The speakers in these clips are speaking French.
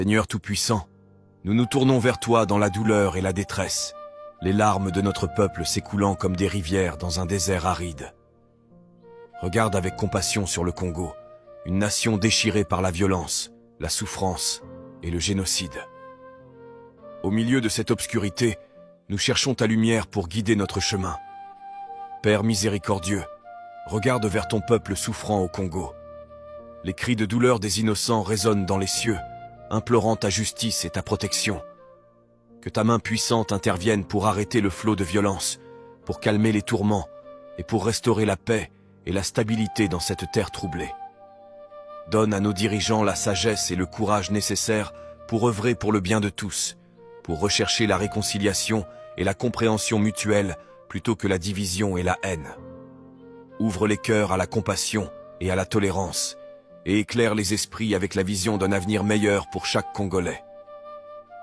Seigneur Tout-Puissant, nous nous tournons vers toi dans la douleur et la détresse, les larmes de notre peuple s'écoulant comme des rivières dans un désert aride. Regarde avec compassion sur le Congo, une nation déchirée par la violence, la souffrance et le génocide. Au milieu de cette obscurité, nous cherchons ta lumière pour guider notre chemin. Père miséricordieux, regarde vers ton peuple souffrant au Congo. Les cris de douleur des innocents résonnent dans les cieux, implorant ta justice et ta protection. Que ta main puissante intervienne pour arrêter le flot de violence, pour calmer les tourments et pour restaurer la paix et la stabilité dans cette terre troublée. Donne à nos dirigeants la sagesse et le courage nécessaires pour œuvrer pour le bien de tous, pour rechercher la réconciliation et la compréhension mutuelle plutôt que la division et la haine. Ouvre les cœurs à la compassion et à la tolérance, et éclaire les esprits avec la vision d'un avenir meilleur pour chaque Congolais.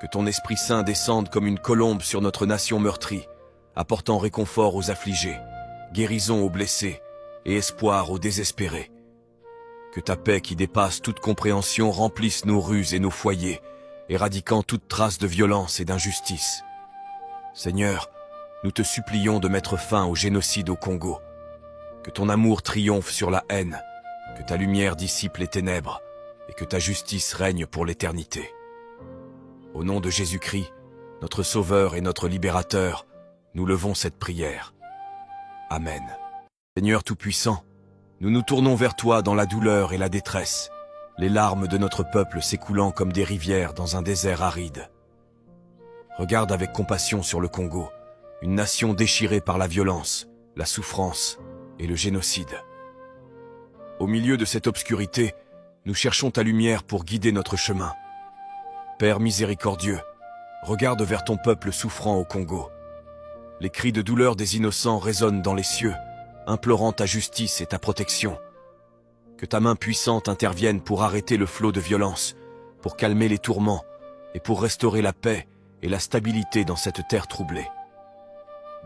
Que ton Esprit Saint descende comme une colombe sur notre nation meurtrie, apportant réconfort aux affligés, guérison aux blessés et espoir aux désespérés. Que ta paix qui dépasse toute compréhension remplisse nos rues et nos foyers, éradiquant toute trace de violence et d'injustice. Seigneur, nous te supplions de mettre fin au génocide au Congo. Que ton amour triomphe sur la haine, que ta lumière dissipe les ténèbres et que ta justice règne pour l'éternité. Au nom de Jésus-Christ, notre Sauveur et notre Libérateur, nous levons cette prière. Amen. Seigneur Tout-Puissant, nous nous tournons vers toi dans la douleur et la détresse, les larmes de notre peuple s'écoulant comme des rivières dans un désert aride. Regarde avec compassion sur le Congo, une nation déchirée par la violence, la souffrance et le génocide. Au milieu de cette obscurité, nous cherchons ta lumière pour guider notre chemin. Père miséricordieux, regarde vers ton peuple souffrant au Congo. Les cris de douleur des innocents résonnent dans les cieux, implorant ta justice et ta protection. Que ta main puissante intervienne pour arrêter le flot de violence, pour calmer les tourments et pour restaurer la paix et la stabilité dans cette terre troublée.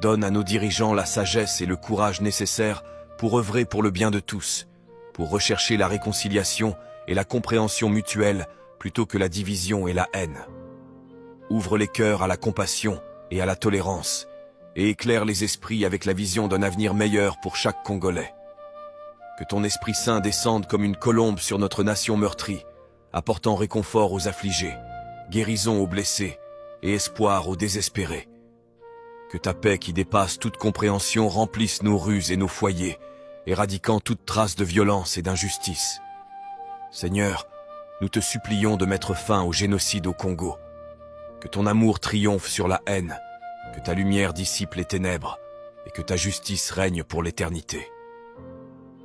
Donne à nos dirigeants la sagesse et le courage nécessaires pour œuvrer pour le bien de tous, pour rechercher la réconciliation et la compréhension mutuelle plutôt que la division et la haine. Ouvre les cœurs à la compassion et à la tolérance, et éclaire les esprits avec la vision d'un avenir meilleur pour chaque Congolais. Que ton Esprit Saint descende comme une colombe sur notre nation meurtrie, apportant réconfort aux affligés, guérison aux blessés et espoir aux désespérés. Que ta paix qui dépasse toute compréhension remplisse nos rues et nos foyers, éradiquant toute trace de violence et d'injustice. Seigneur, nous te supplions de mettre fin au génocide au Congo. Que ton amour triomphe sur la haine, que ta lumière dissipe les ténèbres et que ta justice règne pour l'éternité.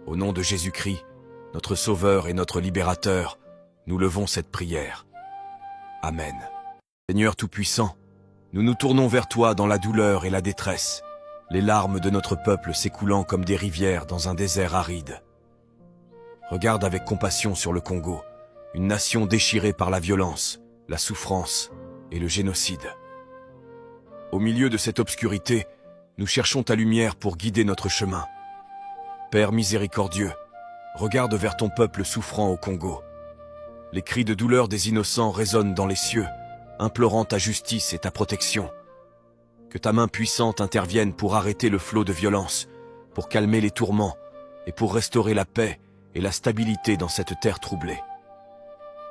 Au nom de Jésus-Christ, notre Sauveur et notre Libérateur, nous levons cette prière. Amen. Seigneur Tout-Puissant, nous nous tournons vers toi dans la douleur et la détresse, les larmes de notre peuple s'écoulant comme des rivières dans un désert aride. Regarde avec compassion sur le Congo, une nation déchirée par la violence, la souffrance et le génocide. Au milieu de cette obscurité, nous cherchons ta lumière pour guider notre chemin. Père miséricordieux, regarde vers ton peuple souffrant au Congo. Les cris de douleur des innocents résonnent dans les cieux, implorant ta justice et ta protection. Que ta main puissante intervienne pour arrêter le flot de violence, pour calmer les tourments et pour restaurer la paix et la stabilité dans cette terre troublée.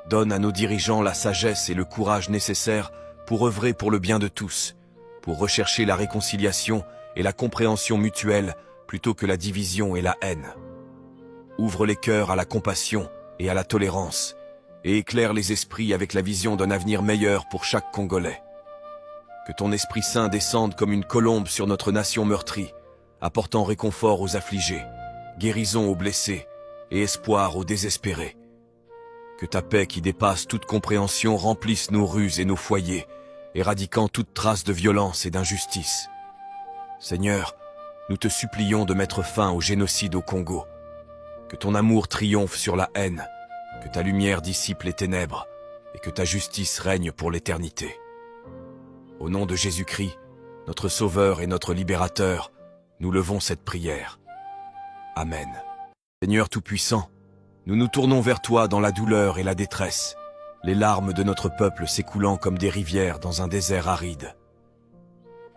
Donne à nos dirigeants la sagesse et le courage nécessaires pour œuvrer pour le bien de tous, pour rechercher la réconciliation et la compréhension mutuelle plutôt que la division et la haine. Ouvre les cœurs à la compassion et à la tolérance, et éclaire les esprits avec la vision d'un avenir meilleur pour chaque Congolais. Que ton Esprit Saint descende comme une colombe sur notre nation meurtrie, apportant réconfort aux affligés, guérison aux blessés et espoir aux désespérés. Que ta paix qui dépasse toute compréhension remplisse nos rues et nos foyers, éradiquant toute trace de violence et d'injustice. Seigneur, nous te supplions de mettre fin au génocide au Congo. Que ton amour triomphe sur la haine, que ta lumière dissipe les ténèbres et que ta justice règne pour l'éternité. Au nom de Jésus-Christ, notre Sauveur et notre Libérateur, nous levons cette prière. Amen. Seigneur Tout-Puissant, nous nous tournons vers toi dans la douleur et la détresse, les larmes de notre peuple s'écoulant comme des rivières dans un désert aride.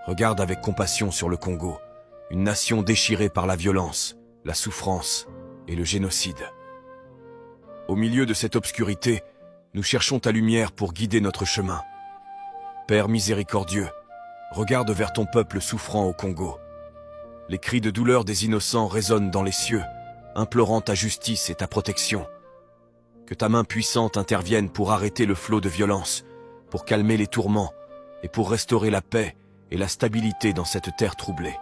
Regarde avec compassion sur le Congo, une nation déchirée par la violence, la souffrance et le génocide. Au milieu de cette obscurité, nous cherchons ta lumière pour guider notre chemin. Père miséricordieux, regarde vers ton peuple souffrant au Congo. Les cris de douleur des innocents résonnent dans les cieux, implorant ta justice et ta protection. Que ta main puissante intervienne pour arrêter le flot de violence, pour calmer les tourments et pour restaurer la paix et la stabilité dans cette terre troublée.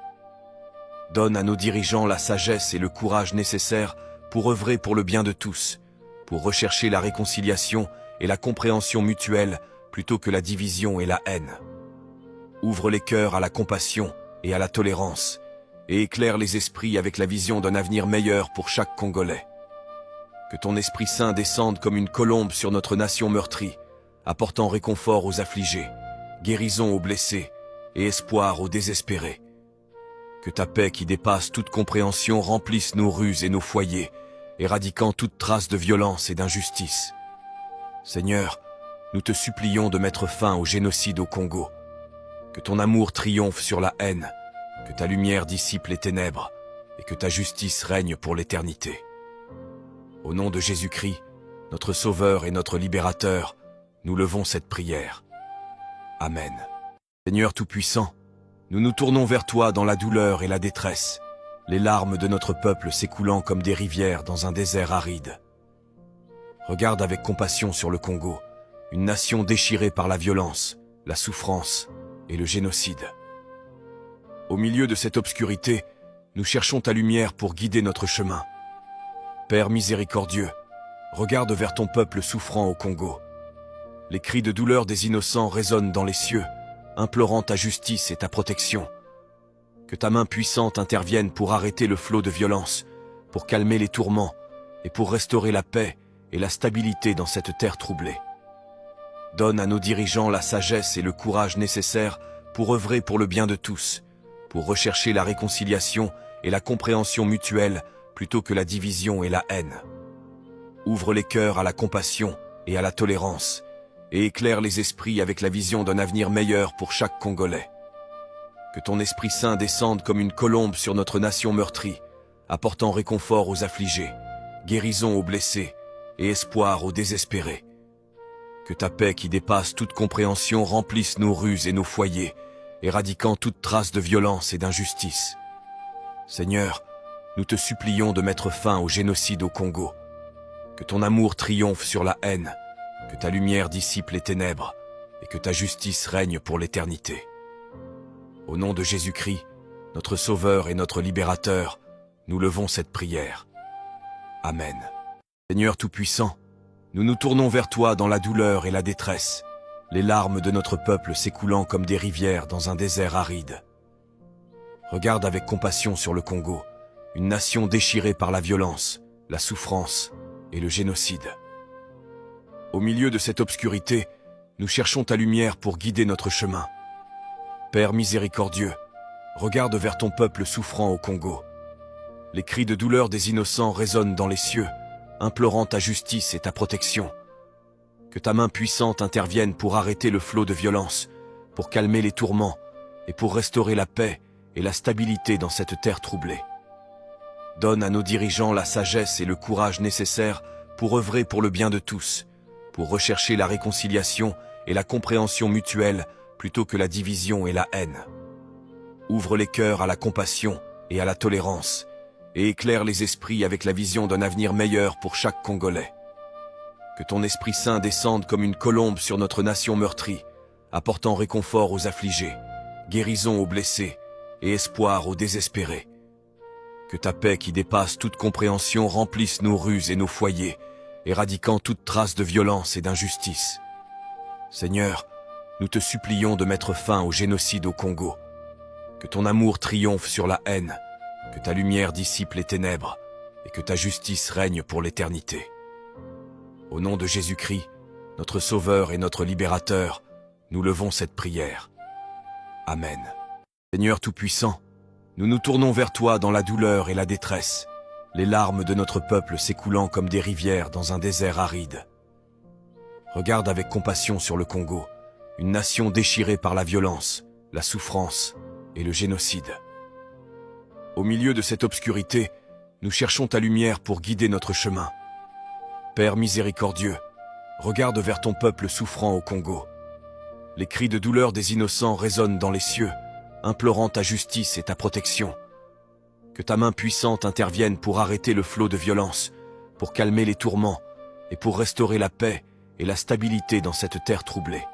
Donne à nos dirigeants la sagesse et le courage nécessaires pour œuvrer pour le bien de tous, pour rechercher la réconciliation et la compréhension mutuelle plutôt que la division et la haine. Ouvre les cœurs à la compassion et à la tolérance, et éclaire les esprits avec la vision d'un avenir meilleur pour chaque Congolais. Que ton Esprit Saint descende comme une colombe sur notre nation meurtrie, apportant réconfort aux affligés, guérison aux blessés et espoir aux désespérés. Que ta paix qui dépasse toute compréhension remplisse nos rues et nos foyers, éradiquant toute trace de violence et d'injustice. Seigneur, nous te supplions de mettre fin au génocide au Congo. Que ton amour triomphe sur la haine, que ta lumière dissipe les ténèbres et que ta justice règne pour l'éternité. Au nom de Jésus-Christ, notre Sauveur et notre Libérateur, nous levons cette prière. Amen. Seigneur Tout-Puissant, nous nous tournons vers toi dans la douleur et la détresse, les larmes de notre peuple s'écoulant comme des rivières dans un désert aride. Regarde avec compassion sur le Congo, une nation déchirée par la violence, la souffrance et le génocide. Au milieu de cette obscurité, nous cherchons ta lumière pour guider notre chemin. Père miséricordieux, regarde vers ton peuple souffrant au Congo. Les cris de douleur des innocents résonnent dans les cieux, implorant ta justice et ta protection. Que ta main puissante intervienne pour arrêter le flot de violence, pour calmer les tourments et pour restaurer la paix et la stabilité dans cette terre troublée. Donne à nos dirigeants la sagesse et le courage nécessaires pour œuvrer pour le bien de tous, pour rechercher la réconciliation et la compréhension mutuelle plutôt que la division et la haine. Ouvre les cœurs à la compassion et à la tolérance, et éclaire les esprits avec la vision d'un avenir meilleur pour chaque Congolais. Que ton Esprit Saint descende comme une colombe sur notre nation meurtrie, apportant réconfort aux affligés, guérison aux blessés et espoir aux désespérés. Que ta paix qui dépasse toute compréhension remplisse nos rues et nos foyers, éradiquant toute trace de violence et d'injustice. Seigneur, nous te supplions de mettre fin au génocide au Congo. Que ton amour triomphe sur la haine, que ta lumière dissipe les ténèbres et que ta justice règne pour l'éternité. Au nom de Jésus-Christ, notre Sauveur et notre Libérateur, nous levons cette prière. Amen. Seigneur Tout-Puissant, nous nous tournons vers toi dans la douleur et la détresse, les larmes de notre peuple s'écoulant comme des rivières dans un désert aride. Regarde avec compassion sur le Congo, une nation déchirée par la violence, la souffrance et le génocide. Au milieu de cette obscurité, nous cherchons ta lumière pour guider notre chemin. Père miséricordieux, regarde vers ton peuple souffrant au Congo. Les cris de douleur des innocents résonnent dans les cieux, implorant ta justice et ta protection. Que ta main puissante intervienne pour arrêter le flot de violence, pour calmer les tourments et pour restaurer la paix et la stabilité dans cette terre troublée. Donne à nos dirigeants la sagesse et le courage nécessaires pour œuvrer pour le bien de tous, pour rechercher la réconciliation et la compréhension mutuelle plutôt que la division et la haine. Ouvre les cœurs à la compassion et à la tolérance, et éclaire les esprits avec la vision d'un avenir meilleur pour chaque Congolais. Que ton Esprit Saint descende comme une colombe sur notre nation meurtrie, apportant réconfort aux affligés, guérison aux blessés et espoir aux désespérés. Que ta paix qui dépasse toute compréhension remplisse nos rues et nos foyers, éradiquant toute trace de violence et d'injustice. Seigneur, nous te supplions de mettre fin au génocide au Congo. Que ton amour triomphe sur la haine, que ta lumière dissipe les ténèbres et que ta justice règne pour l'éternité. Au nom de Jésus-Christ, notre Sauveur et notre Libérateur, nous levons cette prière. Amen. Seigneur Tout-Puissant, nous nous tournons vers toi dans la douleur et la détresse, les larmes de notre peuple s'écoulant comme des rivières dans un désert aride. Regarde avec compassion sur le Congo, une nation déchirée par la violence, la souffrance et le génocide. Au milieu de cette obscurité, nous cherchons ta lumière pour guider notre chemin. Père miséricordieux, regarde vers ton peuple souffrant au Congo. Les cris de douleur des innocents résonnent dans les cieux, implorant ta justice et ta protection. Que ta main puissante intervienne pour arrêter le flot de violence, pour calmer les tourments et pour restaurer la paix et la stabilité dans cette terre troublée.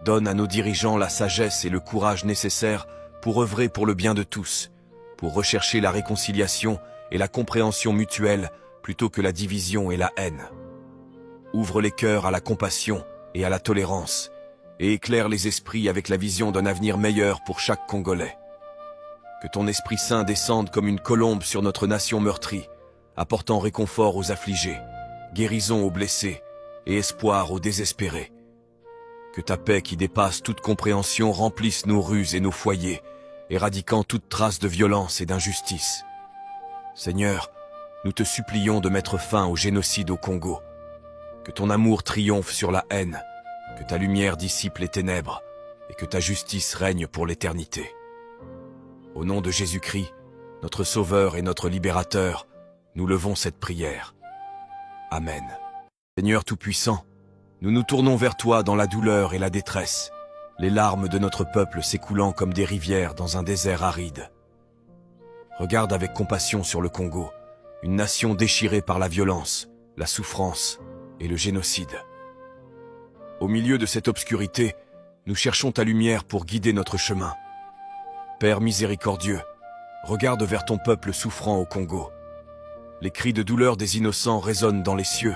Donne à nos dirigeants la sagesse et le courage nécessaires pour œuvrer pour le bien de tous, pour rechercher la réconciliation et la compréhension mutuelle plutôt que la division et la haine. Ouvre les cœurs à la compassion et à la tolérance, et éclaire les esprits avec la vision d'un avenir meilleur pour chaque Congolais. Que ton Esprit Saint descende comme une colombe sur notre nation meurtrie, apportant réconfort aux affligés, guérison aux blessés et espoir aux désespérés. Que ta paix qui dépasse toute compréhension remplisse nos rues et nos foyers, éradiquant toute trace de violence et d'injustice. Seigneur, nous te supplions de mettre fin au génocide au Congo. Que ton amour triomphe sur la haine, que ta lumière dissipe les ténèbres et que ta justice règne pour l'éternité. Au nom de Jésus-Christ, notre Sauveur et notre Libérateur, nous levons cette prière. Amen. Seigneur Tout-Puissant, nous nous tournons vers toi dans la douleur et la détresse, les larmes de notre peuple s'écoulant comme des rivières dans un désert aride. Regarde avec compassion sur le Congo, une nation déchirée par la violence, la souffrance et le génocide. Au milieu de cette obscurité, nous cherchons ta lumière pour guider notre chemin. Père miséricordieux, regarde vers ton peuple souffrant au Congo. Les cris de douleur des innocents résonnent dans les cieux,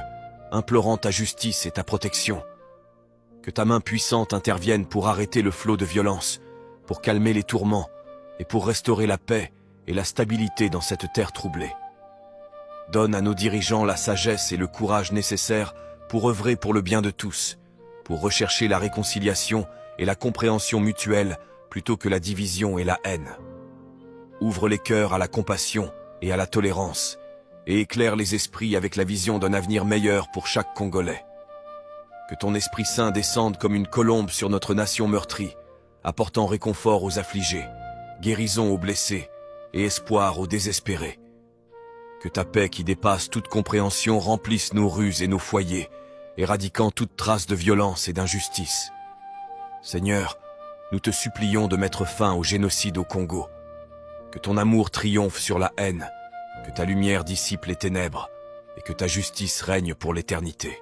implorant ta justice et ta protection. Que ta main puissante intervienne pour arrêter le flot de violence, pour calmer les tourments et pour restaurer la paix et la stabilité dans cette terre troublée. Donne à nos dirigeants la sagesse et le courage nécessaires pour œuvrer pour le bien de tous, pour rechercher la réconciliation et la compréhension mutuelle plutôt que la division et la haine. Ouvre les cœurs à la compassion et à la tolérance, et éclaire les esprits avec la vision d'un avenir meilleur pour chaque Congolais. Que ton Esprit Saint descende comme une colombe sur notre nation meurtrie, apportant réconfort aux affligés, guérison aux blessés et espoir aux désespérés. Que ta paix qui dépasse toute compréhension remplisse nos rues et nos foyers, éradiquant toute trace de violence et d'injustice. Seigneur, nous te supplions de mettre fin au génocide au Congo. Que ton amour triomphe sur la haine, que ta lumière dissipe les ténèbres et que ta justice règne pour l'éternité.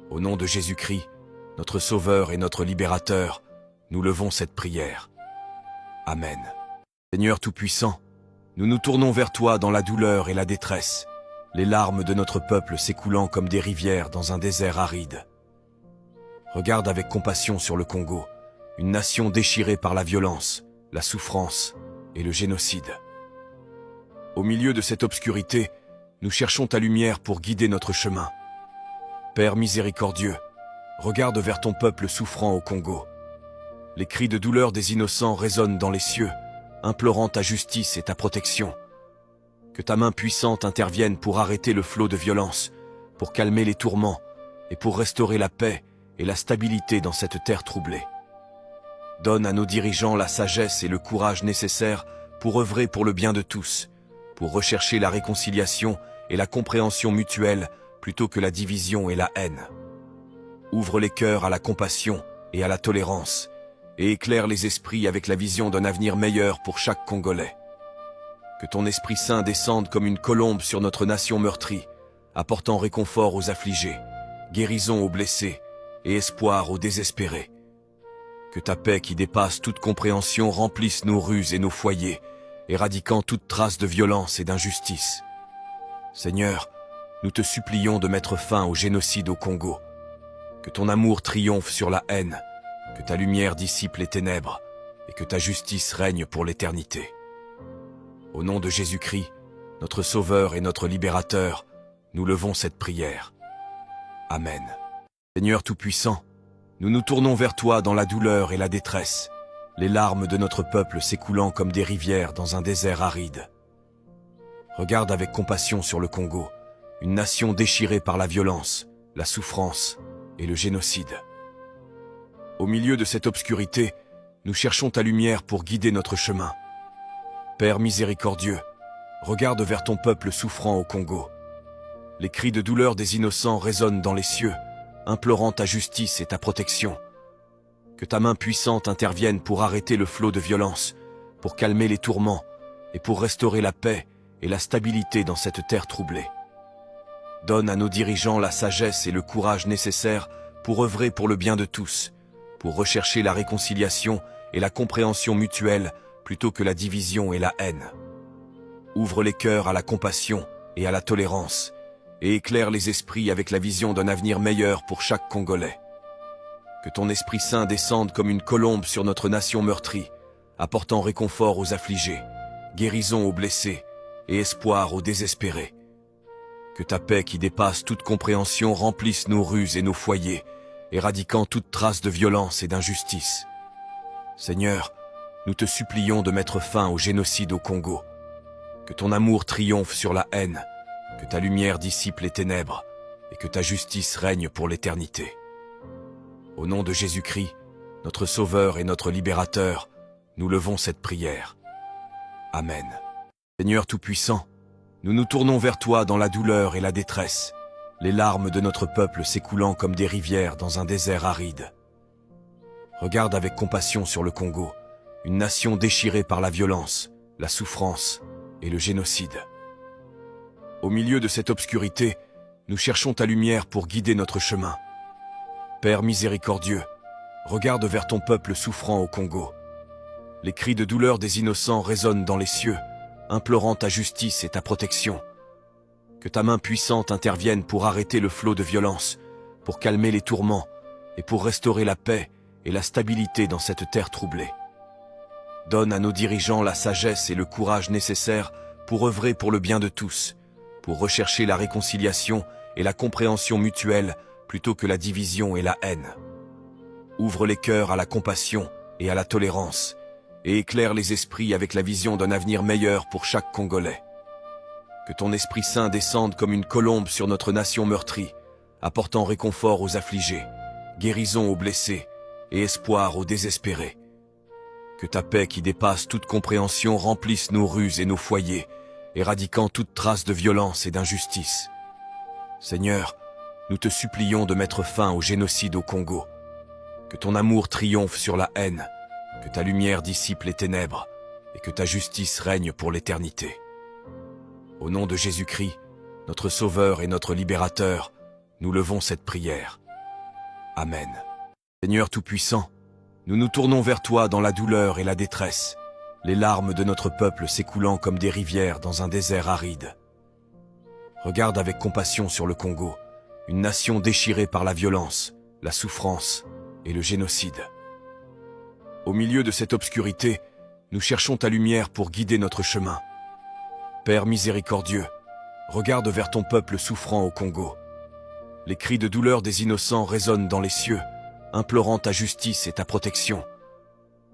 Au nom de Jésus-Christ, notre Sauveur et notre Libérateur, nous levons cette prière. Amen. Seigneur Tout-Puissant, nous nous tournons vers toi dans la douleur et la détresse, les larmes de notre peuple s'écoulant comme des rivières dans un désert aride. Regarde avec compassion sur le Congo, une nation déchirée par la violence, la souffrance et le génocide. Au milieu de cette obscurité, nous cherchons ta lumière pour guider notre chemin. Père miséricordieux, regarde vers ton peuple souffrant au Congo. Les cris de douleur des innocents résonnent dans les cieux, implorant ta justice et ta protection. Que ta main puissante intervienne pour arrêter le flot de violence, pour calmer les tourments et pour restaurer la paix et la stabilité dans cette terre troublée. Donne à nos dirigeants la sagesse et le courage nécessaires pour œuvrer pour le bien de tous, pour rechercher la réconciliation et la compréhension mutuelle plutôt que la division et la haine. Ouvre les cœurs à la compassion et à la tolérance, et éclaire les esprits avec la vision d'un avenir meilleur pour chaque Congolais. Que ton Esprit Saint descende comme une colombe sur notre nation meurtrie, apportant réconfort aux affligés, guérison aux blessés et espoir aux désespérés. Que ta paix qui dépasse toute compréhension remplisse nos rues et nos foyers, éradiquant toute trace de violence et d'injustice. Seigneur, nous te supplions de mettre fin au génocide au Congo. Que ton amour triomphe sur la haine, que ta lumière dissipe les ténèbres et que ta justice règne pour l'éternité. Au nom de Jésus-Christ, notre Sauveur et notre Libérateur, nous levons cette prière. Amen. Seigneur Tout-Puissant, nous nous tournons vers toi dans la douleur et la détresse, les larmes de notre peuple s'écoulant comme des rivières dans un désert aride. Regarde avec compassion sur le Congo, une nation déchirée par la violence, la souffrance et le génocide. Au milieu de cette obscurité, nous cherchons ta lumière pour guider notre chemin. Père miséricordieux, regarde vers ton peuple souffrant au Congo. Les cris de douleur des innocents résonnent dans les cieux, implorant ta justice et ta protection. Que ta main puissante intervienne pour arrêter le flot de violence, pour calmer les tourments et pour restaurer la paix et la stabilité dans cette terre troublée. Donne à nos dirigeants la sagesse et le courage nécessaires pour œuvrer pour le bien de tous, pour rechercher la réconciliation et la compréhension mutuelle plutôt que la division et la haine. Ouvre les cœurs à la compassion et à la tolérance, et éclaire les esprits avec la vision d'un avenir meilleur pour chaque Congolais. Que ton Esprit Saint descende comme une colombe sur notre nation meurtrie, apportant réconfort aux affligés, guérison aux blessés et espoir aux désespérés. Que ta paix qui dépasse toute compréhension remplisse nos rues et nos foyers, éradiquant toute trace de violence et d'injustice. Seigneur, nous te supplions de mettre fin au génocide au Congo. Que ton amour triomphe sur la haine, que ta lumière dissipe les ténèbres et que ta justice règne pour l'éternité. Au nom de Jésus-Christ, notre Sauveur et notre Libérateur, nous levons cette prière. Amen. Seigneur Tout-Puissant, nous nous tournons vers toi dans la douleur et la détresse, les larmes de notre peuple s'écoulant comme des rivières dans un désert aride. Regarde avec compassion sur le Congo, une nation déchirée par la violence, la souffrance et le génocide. Au milieu de cette obscurité, nous cherchons ta lumière pour guider notre chemin. Père miséricordieux, regarde vers ton peuple souffrant au Congo. Les cris de douleur des innocents résonnent dans les cieux, implorant ta justice et ta protection. Que ta main puissante intervienne pour arrêter le flot de violence, pour calmer les tourments et pour restaurer la paix et la stabilité dans cette terre troublée. Donne à nos dirigeants la sagesse et le courage nécessaires pour œuvrer pour le bien de tous, pour rechercher la réconciliation et la compréhension mutuelle plutôt que la division et la haine. Ouvre les cœurs à la compassion et à la tolérance, et éclaire les esprits avec la vision d'un avenir meilleur pour chaque Congolais. Que ton Esprit Saint descende comme une colombe sur notre nation meurtrie, apportant réconfort aux affligés, guérison aux blessés et espoir aux désespérés. Que ta paix qui dépasse toute compréhension remplisse nos rues et nos foyers, éradiquant toute trace de violence et d'injustice. Seigneur, nous te supplions de mettre fin au génocide au Congo. Que ton amour triomphe sur la haine, que ta lumière dissipe les ténèbres et que ta justice règne pour l'éternité. Au nom de Jésus-Christ, notre Sauveur et notre Libérateur, nous levons cette prière. Amen. Seigneur Tout-Puissant, nous nous tournons vers toi dans la douleur et la détresse, les larmes de notre peuple s'écoulant comme des rivières dans un désert aride. Regarde avec compassion sur le Congo, une nation déchirée par la violence, la souffrance et le génocide. Au milieu de cette obscurité, nous cherchons ta lumière pour guider notre chemin. Père miséricordieux, regarde vers ton peuple souffrant au Congo. Les cris de douleur des innocents résonnent dans les cieux, implorant ta justice et ta protection.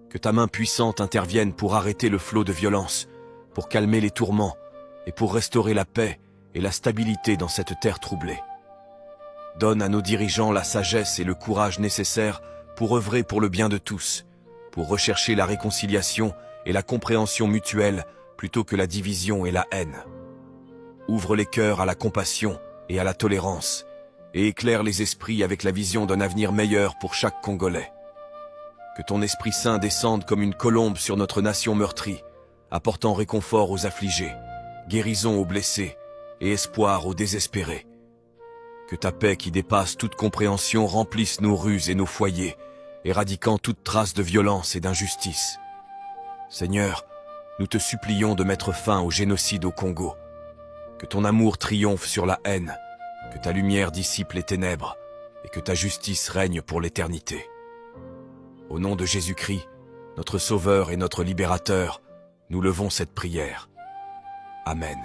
Que ta main puissante intervienne pour arrêter le flot de violence, pour calmer les tourments et pour restaurer la paix et la stabilité dans cette terre troublée. Donne à nos dirigeants la sagesse et le courage nécessaires pour œuvrer pour le bien de tous, pour rechercher la réconciliation et la compréhension mutuelle plutôt que la division et la haine. Ouvre les cœurs à la compassion et à la tolérance, et éclaire les esprits avec la vision d'un avenir meilleur pour chaque Congolais. Que ton Esprit Saint descende comme une colombe sur notre nation meurtrie, apportant réconfort aux affligés, guérison aux blessés et espoir aux désespérés. Que ta paix qui dépasse toute compréhension remplisse nos rues et nos foyers, éradiquant toute trace de violence et d'injustice. Seigneur, nous te supplions de mettre fin au génocide au Congo. Que ton amour triomphe sur la haine, que ta lumière dissipe les ténèbres et que ta justice règne pour l'éternité. Au nom de Jésus-Christ, notre Sauveur et notre Libérateur, nous levons cette prière. Amen.